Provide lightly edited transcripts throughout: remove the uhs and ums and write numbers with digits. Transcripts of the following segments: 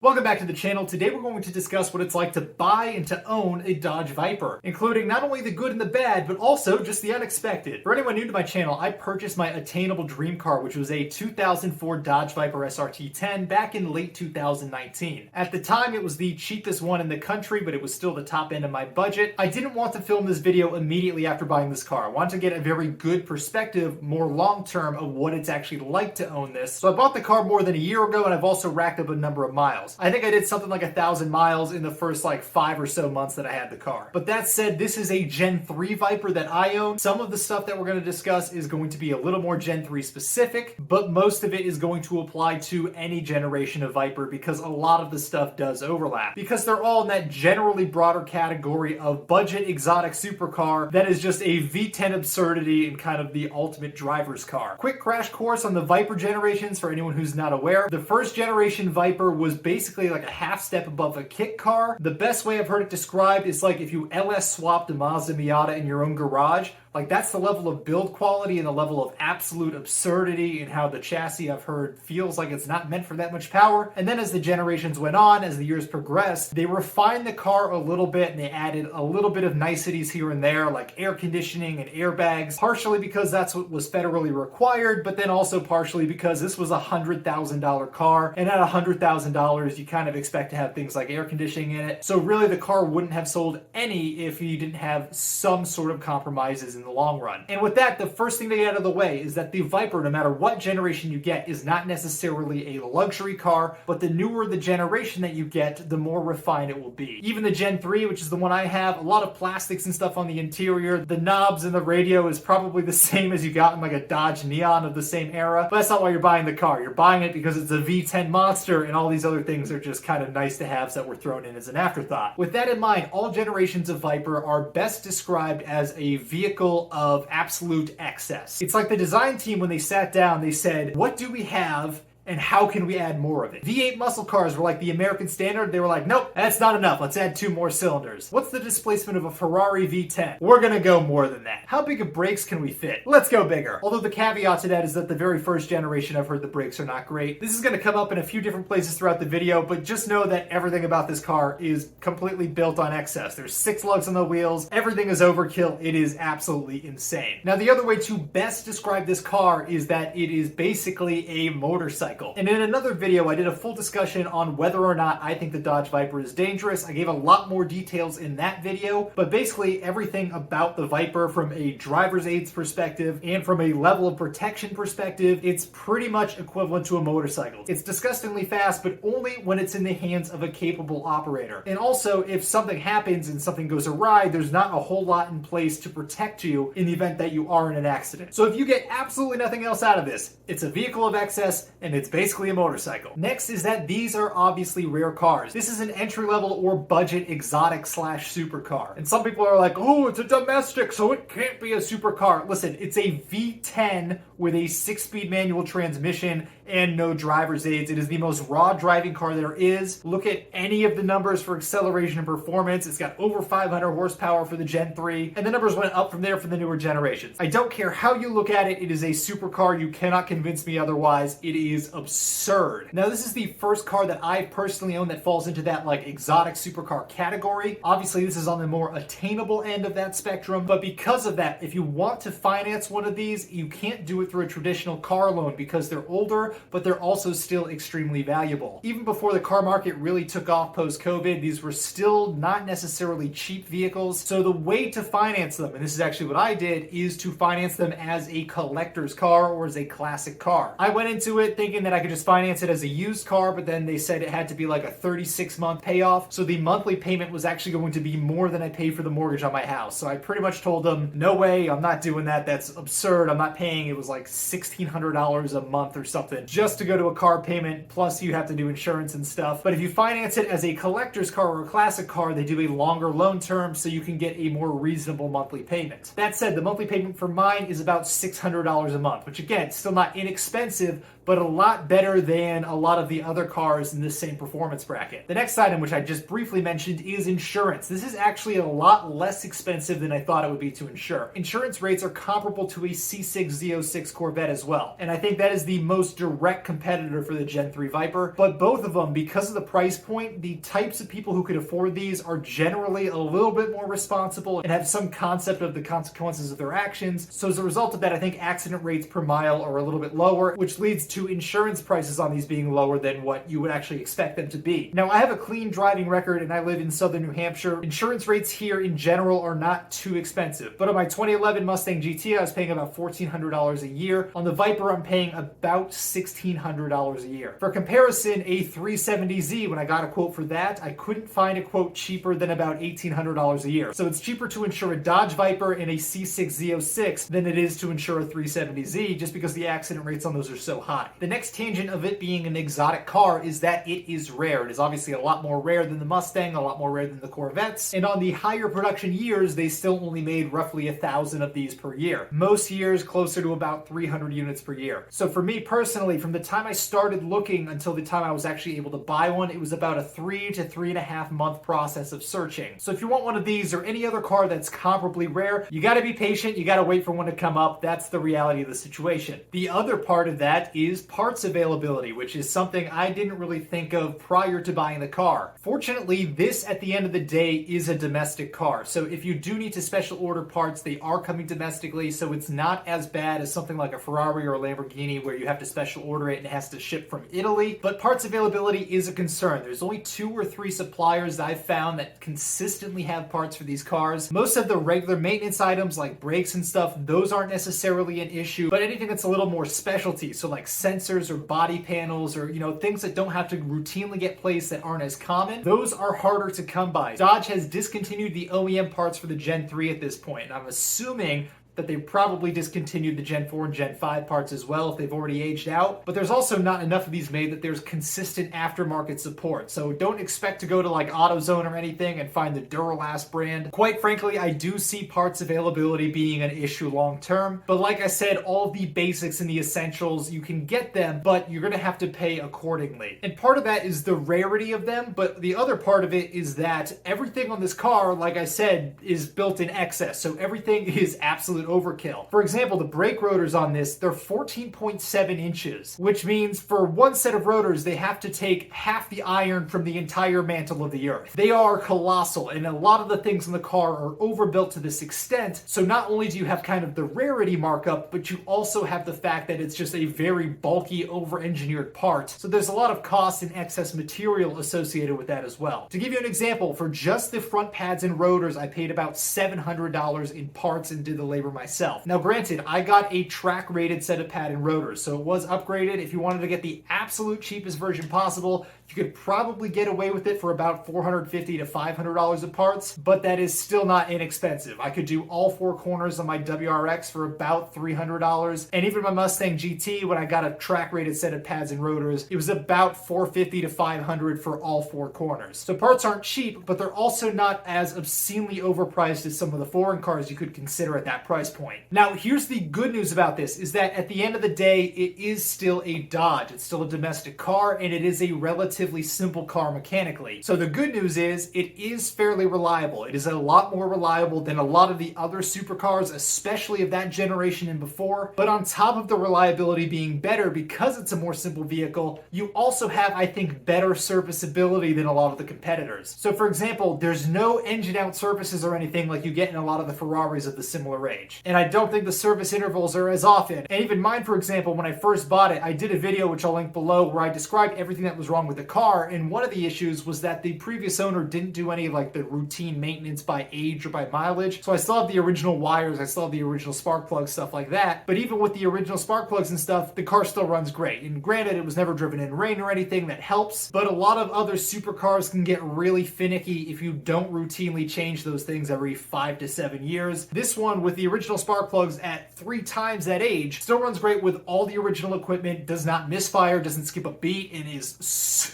Welcome back to the channel. Today we're going to discuss what it's like to buy and to own a Dodge Viper, including not only the good and the bad, but also just the unexpected. For anyone new to my channel, I purchased my attainable dream car, which was a 2004 Dodge Viper SRT10 back in late 2019. At the time, it was the cheapest one in the country, but it was still the top end of my budget. I didn't want to film this video immediately after buying this car. I wanted to get a very good perspective, more long-term, of what it's actually like to own this. So I bought the car more than a year ago, and I've also racked up a number of miles. I think I did something like 1,000 miles in the first 5 or so months that I had the car. But that said, this is a Gen 3 Viper that I own. Some of the stuff that we're going to discuss is going to be a little more Gen 3 specific, but most of it is going to apply to any generation of Viper because a lot of the stuff does overlap. Because they're all in that generally broader category of budget exotic supercar that is just a V10 absurdity and kind of the ultimate driver's car. Quick crash course on the Viper generations for anyone who's not aware. The first generation Viper was basically like a half step above a kit car. The best way I've heard it described is like if you LS swapped a Mazda Miata in your own garage. That's the level of build quality and the level of absolute absurdity and how the chassis, I've heard, feels like it's not meant for that much power. And then as the generations went on, as the years progressed, they refined the car a little bit and they added a little bit of niceties here and there, like air conditioning and airbags, partially because that's what was federally required, but then also partially because this was a $100,000 car, and at $100,000, you kind of expect to have things like air conditioning in it. So really the car wouldn't have sold any if you didn't have some sort of compromises in the long run. And with that, the first thing to get out of the way is that the Viper, no matter what generation you get, is not necessarily a luxury car, but the newer the generation that you get, the more refined it will be. Even the Gen 3, which is the one I have, a lot of plastics and stuff on the interior. The knobs and the radio is probably the same as you got in a Dodge Neon of the same era, but that's not why you're buying the car. You're buying it because it's a V10 monster and all these other things are just kind of nice to haves that were thrown in as an afterthought. With that in mind, all generations of Viper are best described as a vehicle of absolute excess. It's like the design team, when they sat down, they said, what do we have and how can we add more of it? V8 muscle cars were like the American standard. They were like, nope, that's not enough. Let's add 2 more cylinders. What's the displacement of a Ferrari V10? We're gonna go more than that. How big of brakes can we fit? Let's go bigger. Although the caveat to that is that the very first generation, I've heard the brakes are not great. This is gonna come up in a few different places throughout the video, but just know that everything about this car is completely built on excess. There's 6 lugs on the wheels. Everything is overkill. It is absolutely insane. Now, the other way to best describe this car is that it is basically a motorcycle. And in another video, I did a full discussion on whether or not I think the Dodge Viper is dangerous. I gave a lot more details in that video, but basically everything about the Viper from a driver's aids perspective and from a level of protection perspective, it's pretty much equivalent to a motorcycle. It's disgustingly fast, but only when it's in the hands of a capable operator. And also, if something happens and something goes awry, there's not a whole lot in place to protect you in the event that you are in an accident. So if you get absolutely nothing else out of this, it's a vehicle of excess and it's basically a motorcycle. Next is that these are obviously rare cars. This is an entry-level or budget exotic / supercar. And some people are like, oh, it's a domestic, so it can't be a supercar. Listen, it's a V10 with a 6-speed manual transmission and no driver's aids. It is the most raw driving car there is. Look at any of the numbers for acceleration and performance. It's got over 500 horsepower for the Gen 3, and the numbers went up from there for the newer generations. I don't care how you look at it, it is a supercar. You cannot convince me otherwise. It is absurd. Now, this is the first car that I personally own that falls into that exotic supercar category. Obviously, this is on the more attainable end of that spectrum, but because of that, if you want to finance one of these, you can't do it through a traditional car loan because they're older, but they're also still extremely valuable. Even before the car market really took off post-COVID, these were still not necessarily cheap vehicles. So the way to finance them, and this is actually what I did, is to finance them as a collector's car or as a classic car. I went into it thinking that I could just finance it as a used car, but then they said it had to be like a 36-month payoff. So the monthly payment was actually going to be more than I paid for the mortgage on my house. So I pretty much told them, no way, I'm not doing that. That's absurd. I'm not paying. It was like $1,600 a month or something just to go to a car payment, plus you have to do insurance and stuff. But if you finance it as a collector's car or a classic car, they do a longer loan term so you can get a more reasonable monthly payment. That said, the monthly payment for mine is about $600 a month, which again, still not inexpensive, but a lot not better than a lot of the other cars in this same performance bracket. The next item, which I just briefly mentioned, is insurance. This is actually a lot less expensive than I thought it would be to insure. Insurance rates are comparable to a C6 Z06 Corvette as well, and I think that is the most direct competitor for the Gen 3 Viper, but both of them, because of the price point, the types of people who could afford these are generally a little bit more responsible and have some concept of the consequences of their actions. So as a result of that, I think accident rates per mile are a little bit lower, which leads to insurance prices on these being lower than what you would actually expect them to be. Now, I have a clean driving record and I live in southern New Hampshire. Insurance rates here in general are not too expensive, but on my 2011 Mustang GT, I was paying about $1,400 a year. On the Viper, I'm paying about $1,600 a year. For comparison, a 370Z, when I got a quote for that, I couldn't find a quote cheaper than about $1,800 a year. So it's cheaper to insure a Dodge Viper in a C6 Z06 than it is to insure a 370Z, just because the accident rates on those are so high. The next tangent of it being an exotic car is that it is rare. It is obviously a lot more rare than the Mustang, a lot more rare than the Corvettes, and on the higher production years, they still only made roughly 1,000 of these per year. Most years closer to about 300 units per year. So for me personally, from the time I started looking until the time I was actually able to buy one, it was about a 3 to 3.5 month process of searching. So if you want one of these or any other car that's comparably rare, you gotta be patient, you gotta wait for one to come up. That's the reality of the situation. The other part of that is parts availability, which is something I didn't really think of prior to buying the car. Fortunately, this at the end of the day is a domestic car. So if you do need to special order parts, they are coming domestically, so it's not as bad as something like a Ferrari or a Lamborghini where you have to special order it and it has to ship from Italy. But parts availability is a concern. There's only 2 or 3 suppliers that I've found that consistently have parts for these cars. Most of the regular maintenance items like brakes and stuff, those aren't necessarily an issue, but anything that's a little more specialty, so like sensors or body panels or, things that don't have to routinely get placed that aren't as common, those are harder to come by. Dodge has discontinued the OEM parts for the Gen 3 at this point, and I'm assuming that they probably discontinued the Gen 4 and Gen 5 parts as well if they've already aged out. But there's also not enough of these made that there's consistent aftermarket support. So don't expect to go to like AutoZone or anything and find the Duralast brand. Quite frankly, I do see parts availability being an issue long term. But like I said, all the basics and the essentials, you can get them, but you're going to have to pay accordingly. And part of that is the rarity of them, but the other part of it is that everything on this car, like I said, is built in excess. So everything is absolute overkill. For example, the brake rotors on this, they're 14.7 inches, which means for one set of rotors, they have to take half the iron from the entire mantle of the earth. They are colossal, and a lot of the things in the car are overbuilt to this extent. So not only do you have kind of the rarity markup, but you also have the fact that it's just a very bulky, over-engineered part. So there's a lot of cost and excess material associated with that as well. To give you an example, for just the front pads and rotors, I paid about $700 in parts and did the labor myself. Now granted, I got a track rated set of pad and rotors, so it was upgraded. If you wanted to get the absolute cheapest version possible, you could probably get away with it for about $450 to $500 of parts, but that is still not inexpensive. I could do all 4 corners on my WRX for about $300, and even my Mustang GT, when I got a track rated set of pads and rotors, it was about $450 to $500 for all 4 corners. So parts aren't cheap, but they're also not as obscenely overpriced as some of the foreign cars you could consider at that price point. Now, here's the good news about this, is that at the end of the day, it is still a Dodge. It's still a domestic car, and it is a relatively simple car mechanically. So the good news is, it is fairly reliable. It is a lot more reliable than a lot of the other supercars, especially of that generation and before. But on top of the reliability being better because it's a more simple vehicle, you also have, I think, better serviceability than a lot of the competitors. So for example, there's no engine out services or anything like you get in a lot of the Ferraris of the similar age. And I don't think the service intervals are as often. And even mine, for example, when I first bought it, I did a video, which I'll link below, where I described everything that was wrong with the car. And one of the issues was that the previous owner didn't do any of like the routine maintenance by age or by mileage. So I still have the original wires, I still have the original spark plugs, stuff like that. But even with the original spark plugs and stuff, the car still runs great. And granted, it was never driven in rain or anything, that helps. But a lot of other supercars can get really finicky if you don't routinely change those things every 5 to 7 years. This one, with the original spark plugs at 3 times that age, still runs great with all the original equipment, does not misfire, doesn't skip a beat, and is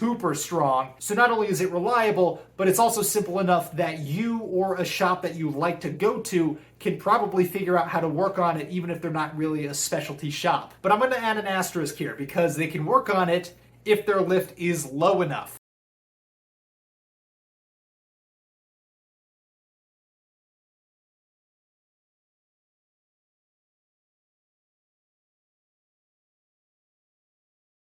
super strong. So not only is it reliable, but it's also simple enough that you or a shop that you like to go to can probably figure out how to work on it even if they're not really a specialty shop. But I'm going to add an asterisk here because they can work on it if their lift is low enough.